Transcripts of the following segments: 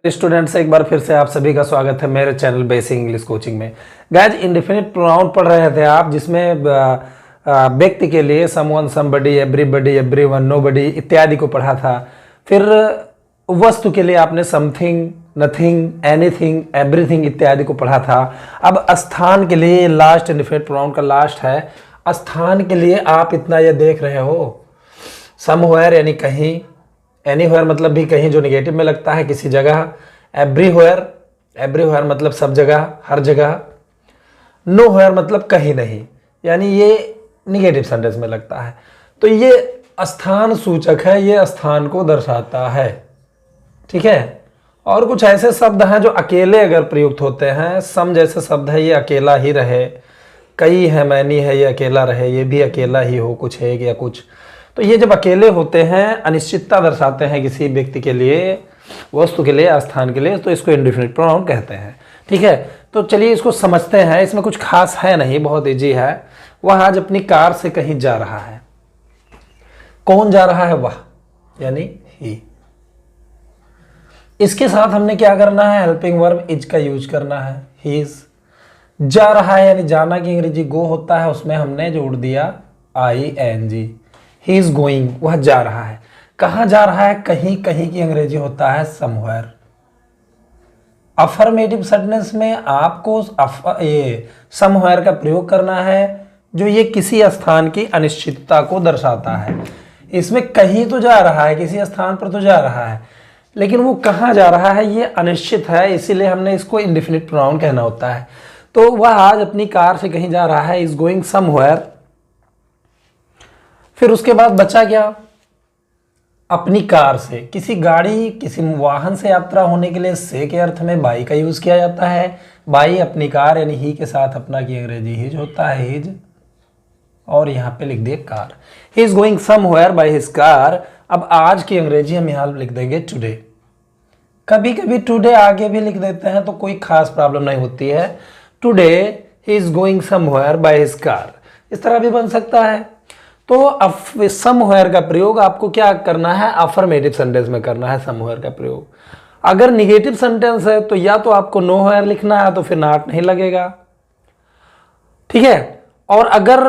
Students, एक बार फिर से आप सभी का स्वागत है मेरे चैनल बेसिक इंग्लिश कोचिंग में। गाइज, इंडेफिनिट प्रोनाउन पढ़ रहे थे आप, जिसमें व्यक्ति के लिए someone, somebody, everybody, everyone, nobody इत्यादि को पढ़ा था। फिर वस्तु के लिए आपने समथिंग, नथिंग, एनीथिंग, एवरीथिंग इत्यादि को पढ़ा था। अब स्थान के लिए लास्ट इंडेफिनिट प्रोनाउन का लास्ट है। स्थान के लिए आप इतना ये देख रहे हो, समवेयर यानी कहीं, एनीवेयर मतलब भी कहीं जो निगेटिव में लगता है, किसी जगह। एवरीवेयर, एवरीवेयर मतलब सब जगह, हर जगह। नोवेयर मतलब कहीं नहीं, यानी ये निगेटिव सेंटेंस में लगता है। तो ये स्थान सूचक है, ये स्थान को दर्शाता है। ठीक है। और कुछ ऐसे शब्द हैं जो अकेले अगर प्रयुक्त होते हैं, सम जैसे शब्द है, ये अकेला ही रहे। कई है, मैनी है, ये अकेला रहे, ये भी अकेला ही हो, कुछ है या कुछ। तो ये जब अकेले होते हैं, अनिश्चितता दर्शाते हैं किसी व्यक्ति के लिए, वस्तु के लिए, स्थान के लिए, तो इसको इंडेफिनिट प्रोनाउन कहते हैं। ठीक है। तो चलिए इसको समझते हैं। इसमें कुछ खास है नहीं, बहुत इजी है। वह आज अपनी कार से कहीं जा रहा है। कौन जा रहा है? वह, यानी ही। इसके साथ हमने क्या करना है? हेल्पिंग वर्ब इज का यूज करना है। He is. जा रहा है यानी जाना की अंग्रेजी गो होता है, उसमें हमने जोड़ दिया ING। ही इज गोइंग, वह जा रहा है। कहां जा रहा है? कहीं, कहीं की अंग्रेजी होता है समवेयर। अफर्मेटिव सेंटेंस में आपको समवेयर का प्रयोग करना है, जो ये किसी स्थान की अनिश्चितता को दर्शाता है। इसमें कहीं तो जा रहा है, किसी स्थान पर तो जा रहा है, लेकिन वो कहां जा रहा है ये अनिश्चित है, इसीलिए हमने इसको इंडेफिनिट प्रोनाउन कहना होता है। तो वह आज अपनी कार से कहीं जा रहा है, इज गोइंग समवेयर। फिर उसके बाद बचा क्या? अपनी कार से। किसी गाड़ी, किसी वाहन से यात्रा होने के लिए से के अर्थ में बाई का यूज किया जाता है। बाई अपनी कार यानी ही के साथ अपना की अंग्रेजी हिज होता है, हिज। और यहाँ पे लिख दिए car. He is going somewhere by his car. अब आज की अंग्रेजी हम यहाँ लिख देंगे टुडे। कभी कभी टुडे आगे भी लिख देते हैं तो कोई खास प्रॉब्लम नहीं होती है। Today he is going somewhere by his car, इस तरह भी बन सकता है। तो समवेयर का प्रयोग आपको क्या करना है? अफर्मेटिव सेंटेंस में करना है समवेयर का प्रयोग। अगर निगेटिव सेंटेंस है तो या तो आपको नोवेयर लिखना है, तो फिर नॉट नहीं लगेगा। ठीक है। और अगर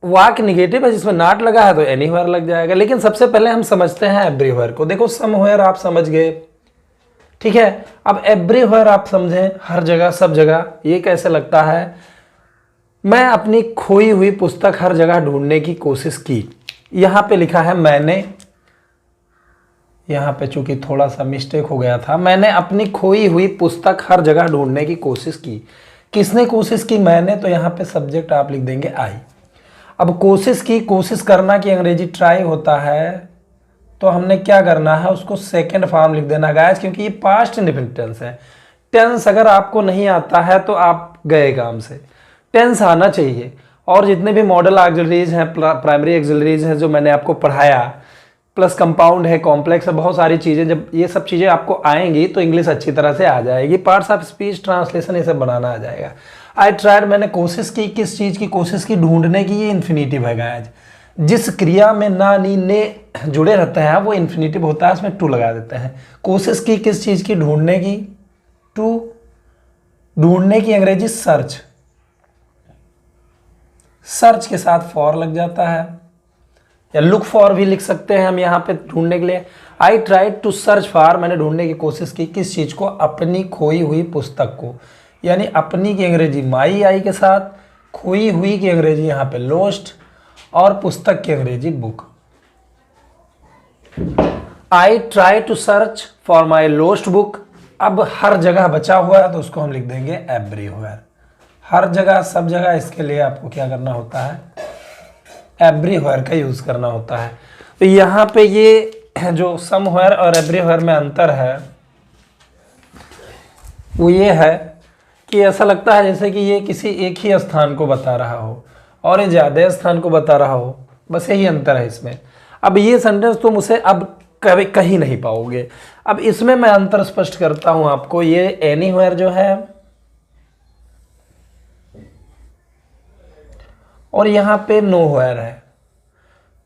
वाक्य निगेटिव है जिसमें नॉट लगा है तो एनीवेयर लग जाएगा। लेकिन सबसे पहले हम समझते हैं एवरीवेयर को। देखो, समवेयर आप समझ गए, ठीक है। अब एवरीवेयर आप समझें, हर जगह, सब जगह। ये कैसे लगता है? मैं अपनी खोई हुई पुस्तक हर जगह ढूंढने की कोशिश की। यहां पे लिखा है मैंने, यहां पे चूंकि थोड़ा सा मिस्टेक हो गया था। मैंने अपनी खोई हुई पुस्तक हर जगह ढूंढने की कोशिश की। किसने कोशिश की? मैंने। तो यहां पे सब्जेक्ट आप लिख देंगे आई। अब कोशिश की, कोशिश करना की अंग्रेजी ट्राई होता है, तो हमने क्या करना है? उसको सेकेंड फॉर्म लिख देना गाइस, क्योंकि ये पास्ट इंडेफिनिट टेंस है। टेंस अगर आपको नहीं आता है तो आप गए काम से। टेंस आना चाहिए। और जितने भी मॉडल ऑक्सिलरीज हैं, प्राइमरी ऑक्सिलरीज हैं, जो मैंने आपको पढ़ाया, प्लस कंपाउंड है, कॉम्प्लेक्स है, बहुत सारी चीज़ें, जब ये सब चीज़ें आपको आएंगी तो इंग्लिश अच्छी तरह से आ जाएगी। पार्ट्स ऑफ स्पीच, ट्रांसलेशन, ये सब बनाना आ जाएगा। आई ट्राइड, मैंने कोशिश की। किस चीज़ की कोशिश की? ढूंढने की। ये इन्फिनेटिव है गाइस। जिस क्रिया में ना, नी, ने जुड़े रहते हैं वो इन्फिनेटिव होता है, उसमें टू लगा देते हैं। कोशिश की किस चीज़ की? ढूंढने की। टू, ढूंढने की अंग्रेजी सर्च। सर्च के साथ फॉर लग जाता है, या लुक फॉर भी लिख सकते हैं हम यहाँ पे ढूंढने के लिए। I tried to search for, मैंने ढूंढने की कोशिश की। किस चीज़ को? अपनी खोई हुई पुस्तक को। यानी अपनी की अंग्रेजी माई आई के साथ, खोई हुई की अंग्रेजी यहाँ पे लोस्ट, और पुस्तक की अंग्रेजी book. I try to search for my lost book. अब हर जगह बचा हुआ है तो उसको हम लिख देंगे एवरीवेयर। हर जगह, सब जगह, इसके लिए आपको क्या करना होता है? एवरीवेयर का यूज करना होता है। तो यहाँ पे ये जो समवेयर और एवरीवेयर में अंतर है वो ये है कि ऐसा लगता है जैसे कि ये किसी एक ही स्थान को बता रहा हो और ये ज़्यादा स्थान को बता रहा हो, बस यही अंतर है इसमें। अब ये सेंटेंस तुम उसे अब कभी कहीं नहीं पाओगे। अब इसमें मैं अंतर स्पष्ट करता हूं आपको। ये एनीवेयर जो है और यहाँ पे नोवेयर है।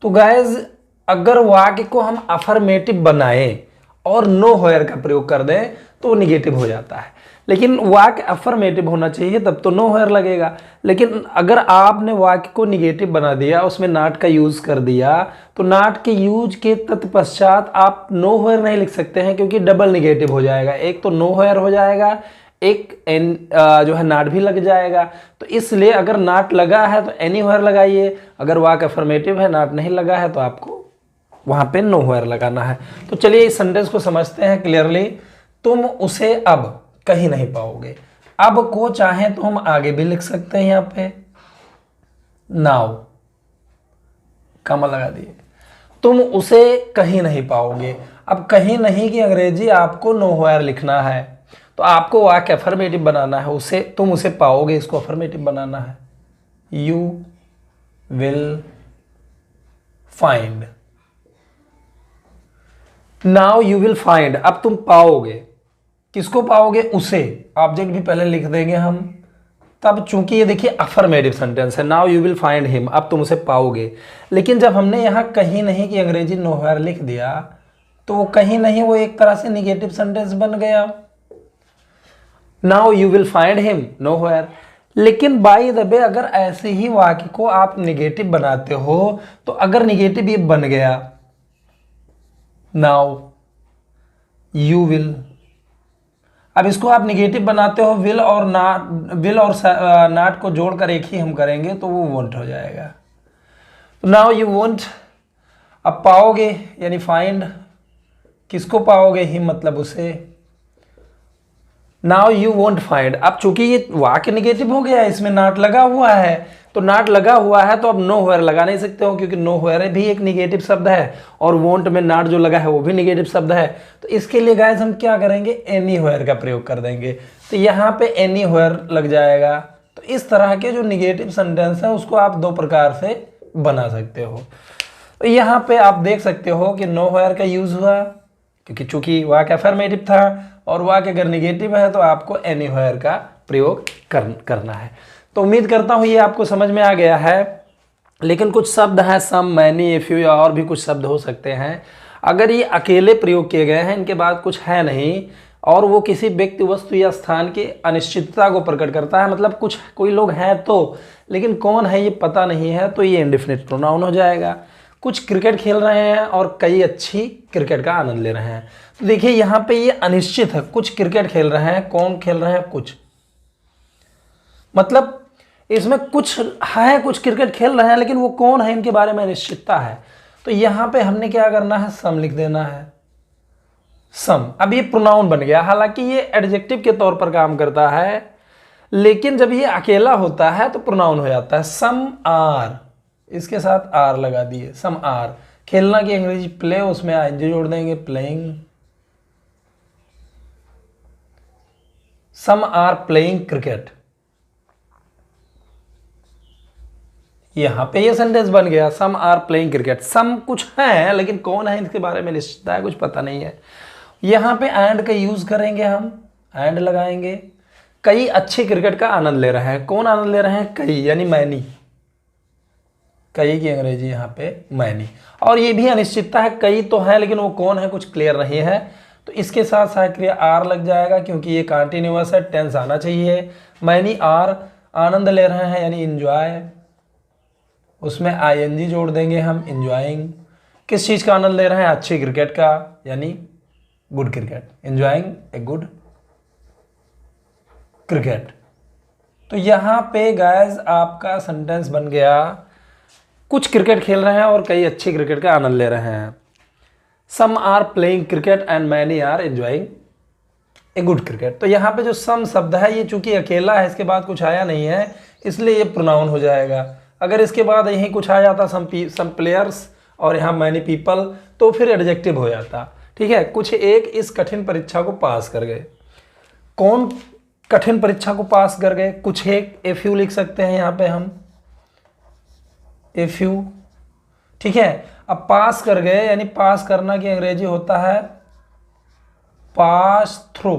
तो गाइज, अगर वाक्य को हम अफर्मेटिव बनाएं और नो वेयर का प्रयोग कर दें तो वो निगेटिव हो जाता है। लेकिन वाक्य अफर्मेटिव होना चाहिए तब तो नो हेयर लगेगा। लेकिन अगर आपने वाक्य को निगेटिव बना दिया, उसमें नॉट का यूज कर दिया, तो नॉट के यूज के तत्पश्चात आप नो हेयर नहीं लिख सकते हैं, क्योंकि डबल निगेटिव हो जाएगा। एक तो नो हेयर हो जाएगा, एक एन जो है नॉट भी लग जाएगा। तो इसलिए अगर नॉट लगा है तो एनी हेयर लगाइए, अगर वाक्य अफर्मेटिव है, नॉट नहीं लगा है, तो आपको वहां पे नो हेयर लगाना है। तो चलिए इस सेंटेंस को समझते हैं क्लियरली। तुम उसे अब कहीं नहीं पाओगे। अब को चाहे तो हम आगे भी लिख सकते हैं, यहां पे नाउ कमा लगा दिए, तुम उसे कहीं नहीं पाओगे। अब कहीं नहीं की अंग्रेजी आपको नो हेयर लिखना है, तो आपको वाक्य अफर्मेटिव बनाना है। उसे, तुम उसे पाओगे, इसको अफर्मेटिव बनाना है। You will find. Now you will find, अब तुम पाओगे। किसको पाओगे? उसे। ऑब्जेक्ट भी पहले लिख देंगे हम, तब चूंकि ये देखिए अफर्मेटिव सेंटेंस है, now you will find him, अब तुम उसे पाओगे। लेकिन जब हमने यहां कहीं नहीं की अंग्रेजी नो हेयर लिख दिया, तो वो कहीं नहीं, वो एक तरह से निगेटिव सेंटेंस बन गया। Now you will find him, nowhere. लेकिन बाय द वे अगर ऐसे ही वाक्य को आप निगेटिव बनाते हो, तो अगर निगेटिव ये बन गया, नाउ यू विल, अब इसको आप निगेटिव बनाते हो, विल और नॉट को जोड़कर एक ही हम करेंगे, तो वो वोंट हो जाएगा। नाउ यू वोंट, अब पाओगे यानी फाइंड, किसको पाओगे? हिम मतलब उसे। नाउ यू वोंट फाइंड, अब चूंकि ये वाक्य निगेटिव हो गया, इसमें नॉट लगा हुआ है, तो नॉट लगा हुआ है तो अब नो हेयर लगा नहीं सकते हो, क्योंकि नो हेयर भी एक निगेटिव शब्द है, और वोंट में नॉट जो लगा है वो भी निगेटिव शब्द है। तो इसके लिए गाइस हम क्या करेंगे? एनी हेयर का प्रयोग कर देंगे, तो यहाँ पे एनी हेयर लग जाएगा। तो इस तरह के जो निगेटिव सेंटेंस है उसको आप दो प्रकार से बना सकते हो। तो यहाँ पे आप देख सकते हो कि नो हेयर का यूज हुआ, क्योंकि चूंकि वाक्य अफर्मेटिव था, और वाक्य अगर निगेटिव है तो आपको एनी हेयर का प्रयोग करना है। तो उम्मीद करता हूं ये आपको समझ में आ गया है। लेकिन कुछ शब्द हैं, सम, मैनी, इफ यू, या और भी कुछ शब्द हो सकते हैं, अगर ये अकेले प्रयोग किए गए हैं, इनके बाद कुछ है नहीं, और वो किसी व्यक्ति, वस्तु या स्थान की अनिश्चितता को प्रकट करता है, मतलब कुछ कोई लोग हैं तो, लेकिन कौन है ये पता नहीं है, तो ये इंडेफिनिट प्रोनाउन हो जाएगा। कुछ क्रिकेट खेल रहे हैं और कई अच्छी क्रिकेट का आनंद ले रहे हैं, तो देखिए यहाँ पे ये अनिश्चित है, कुछ क्रिकेट खेल रहे हैं, कौन खेल रहे हैं? कुछ, मतलब इसमें कुछ है, कुछ क्रिकेट खेल रहे हैं, लेकिन वो कौन है इनके बारे में अनिश्चितता है। तो यहाँ पे हमने क्या करना है? सम लिख देना है, सम। अब ये प्रोनाउन बन गया, हालांकि ये एडजेक्टिव के तौर पर काम करता है, लेकिन जब ये अकेला होता है तो प्रोनाउन हो जाता है। सम आर, इसके साथ आर लगा दिए, सम आर। खेलना की अंग्रेजी प्ले, उसमें आईएनजी जोड़ देंगे, playing. Some are playing cricket, यहां पे ये सेंटेंस बन गया, some are playing cricket. Some कुछ है, लेकिन कौन है इसके बारे में निश्चित है, कुछ पता नहीं है। यहां पे एंड का यूज करेंगे हम, एंड लगाएंगे। कई अच्छे क्रिकेट का आनंद ले रहे हैं, कौन आनंद ले रहे हैं? कई, यानी मैनी। कई की अंग्रेजी यहाँ पे मैनी, और ये भी अनिश्चितता है, कई तो है लेकिन वो कौन है कुछ क्लियर नहीं है, तो इसके साथ सहायक क्रिया आर लग जाएगा, क्योंकि ये कंटीन्यूअस है, टेंस आना चाहिए। मैनी आर आनंद ले रहे हैं, यानी इंजॉय, उसमें आईएनजी जोड़ देंगे हम, इंजॉइंग। किस चीज़ का आनंद ले रहे हैं? अच्छी क्रिकेट का, यानी गुड क्रिकेट, इंजॉइंग ए गुड क्रिकेट। तो यहाँ पे गाइस आपका सेंटेंस बन गया, कुछ क्रिकेट खेल रहे हैं और कई अच्छे क्रिकेट का आनंद ले रहे हैं। Some are playing cricket and many are enjoying a good cricket. तो यहाँ पे जो सम शब्द है, ये चूंकि अकेला है, इसके बाद कुछ आया नहीं है, इसलिए ये प्रोनाउन हो जाएगा। अगर इसके बाद यहीं कुछ आ जाता, सम प्लेयर्स, और यहाँ मैनी पीपल, तो फिर एडजेक्टिव हो जाता। ठीक है, कुछ एक इस कठिन परीक्षा को पास कर गए। कौन कठिन परीक्षा को पास कर गए? कुछ एक, इफ यू लिख सकते हैं यहाँ पे हम, इफ यू। ठीक है, अब पास कर गए, यानी पास करना की अंग्रेजी होता है पास थ्रू।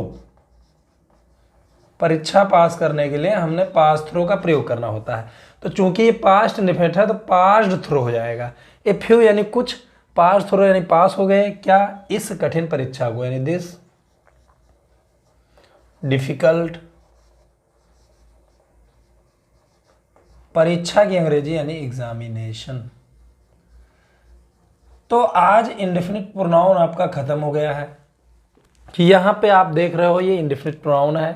परीक्षा पास करने के लिए हमने पास थ्रू का प्रयोग करना होता है, तो चूंकि ये पास्ट इंडेफिनिट है तो पास्ड थ्रू हो जाएगा। इफ यू यानी कुछ, पास थ्रू यानी पास हो गए क्या? इस कठिन परीक्षा को, यानी दिस डिफिकल्ट परीक्षा की अंग्रेजी यानी एग्जामिनेशन। तो आज इंडेफिनिट प्रोनाउन आपका खत्म हो गया है। यहां पे आप देख रहे हो ये इंडेफिनिट प्रोनाउन है,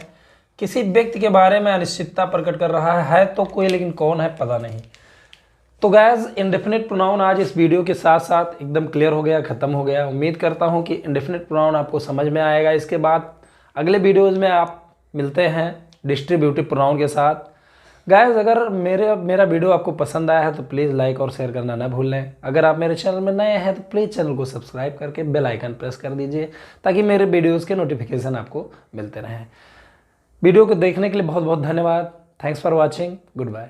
किसी व्यक्ति के बारे में अनिश्चितता प्रकट कर रहा है तो कोई, लेकिन कौन है पता नहीं। तो गाइस इंडेफिनिट प्रोनाउन आज इस वीडियो के साथ साथ एकदम क्लियर हो गया, खत्म हो गया। उम्मीद करता हूं कि इंडेफिनिट प्रोनाउन आपको समझ में आएगा। इसके बाद अगले वीडियोज में आप मिलते हैं डिस्ट्रीब्यूटिव प्रोनाउन के साथ। गाइस अगर मेरा वीडियो आपको पसंद आया है तो प्लीज़ लाइक और शेयर करना ना भूलें। अगर आप मेरे चैनल में नए हैं तो प्लीज़ चैनल को सब्सक्राइब करके बेल आइकन प्रेस कर दीजिए ताकि मेरे वीडियोज़ के नोटिफिकेशन आपको मिलते रहें। वीडियो को देखने के लिए बहुत बहुत धन्यवाद। Thanks for watching. Good bye.